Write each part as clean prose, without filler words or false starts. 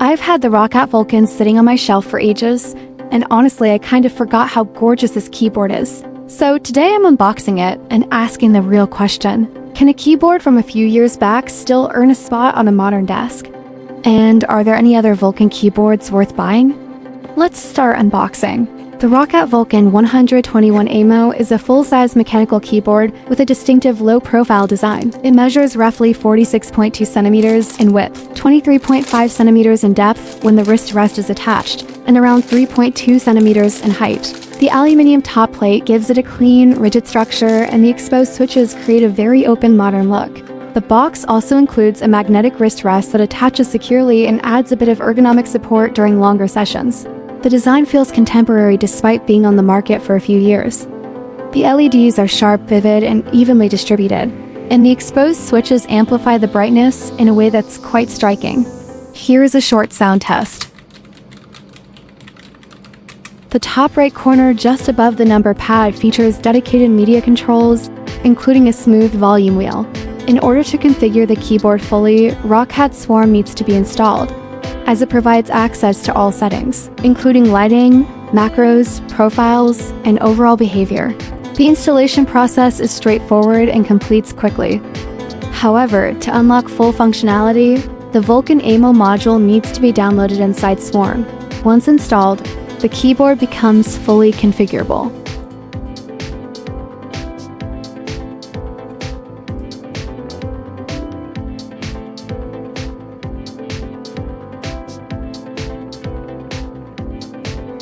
I've had the Roccat Vulcan sitting on my shelf for ages, and honestly I kind of forgot how gorgeous this keyboard is. So today I'm unboxing it and asking the real question. Can a keyboard from a few years back still earn a spot on a modern desk? And are there any other Vulcan keyboards worth buying? Let's start unboxing. The Roccat Vulcan 121 AIMO is a full-size mechanical keyboard with a distinctive low-profile design. It measures roughly 46.2 centimeters in width, 23.5 centimeters in depth when the wrist rest is attached, and around 3.2 centimeters in height. The aluminium top plate gives it a clean, rigid structure, and the exposed switches create a very open, modern look. The box also includes a magnetic wrist rest that attaches securely and adds a bit of ergonomic support during longer sessions. The design feels contemporary despite being on the market for a few years. The LEDs are sharp, vivid, and evenly distributed, and the exposed switches amplify the brightness in a way that's quite striking. Here is a short sound test. The top right corner just above the number pad features dedicated media controls, including a smooth volume wheel. In order to configure the keyboard fully, Roccat Swarm needs to be installed, as it provides access to all settings, including lighting, macros, profiles, and overall behavior. The installation process is straightforward and completes quickly. However, to unlock full functionality, the Vulcan AIMO module needs to be downloaded inside Swarm. Once installed, the keyboard becomes fully configurable.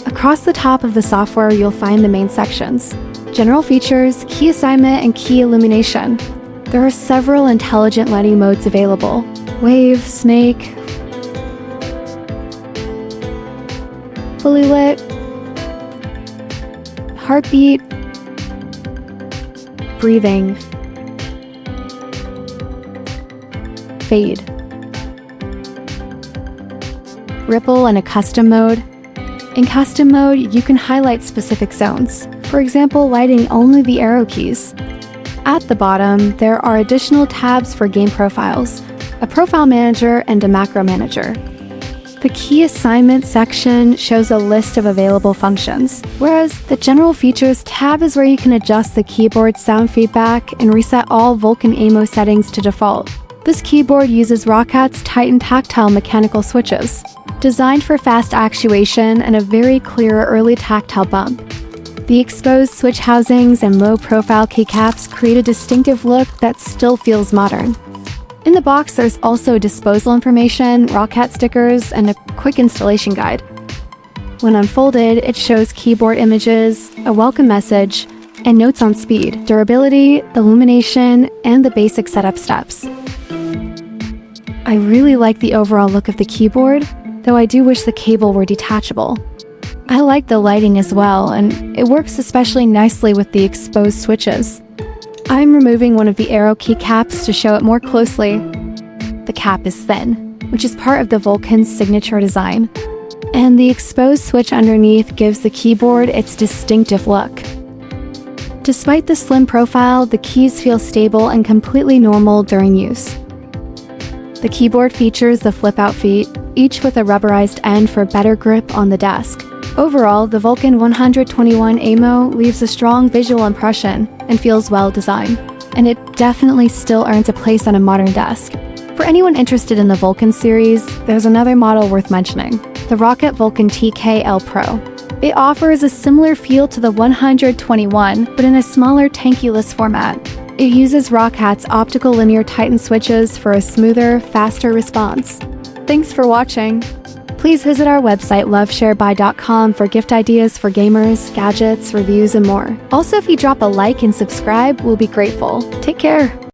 Across the top of the software, you'll find the main sections: general features, key assignment, and key illumination. There are several intelligent lighting modes available: wave, snake, fully lit, heartbeat, breathing, fade, ripple, and a custom mode. In custom mode, you can highlight specific zones, for example, lighting only the arrow keys. At the bottom, there are additional tabs for game profiles, a profile manager, and a macro manager. The key assignment section shows a list of available functions, whereas the general features tab is where you can adjust the keyboard sound feedback and reset all Vulcan AIMO settings to default. This keyboard uses Roccat's Titan tactile mechanical switches, designed for fast actuation and a very clear early tactile bump. The exposed switch housings and low-profile keycaps create a distinctive look that still feels modern. In the box, there's also disposal information, Roccat stickers, and a quick installation guide. When unfolded, it shows keyboard images, a welcome message, and notes on speed, durability, illumination, and the basic setup steps. I really like the overall look of the keyboard, though I do wish the cable were detachable. I like the lighting as well, and it works especially nicely with the exposed switches. I'm removing one of the arrow keycaps to show it more closely. The cap is thin, which is part of the Vulcan's signature design, and the exposed switch underneath gives the keyboard its distinctive look. Despite the slim profile, the keys feel stable and completely normal during use. The keyboard features the flip-out feet, each with a rubberized end for better grip on the desk. Overall, the Vulcan 121 AIMO leaves a strong visual impression and feels well designed, and it definitely still earns a place on a modern desk. For anyone interested in the Vulcan series, there's another model worth mentioning, the Roccat Vulcan TKL Pro. It offers a similar feel to the 121, but in a smaller tankuless format. It uses Roccat's optical linear Titan switches for a smoother, faster response. Thanks for watching. Please visit our website lovesharebuy.com for gift ideas for gamers, gadgets, reviews, and more. Also, if you drop a like and subscribe, we'll be grateful. Take care.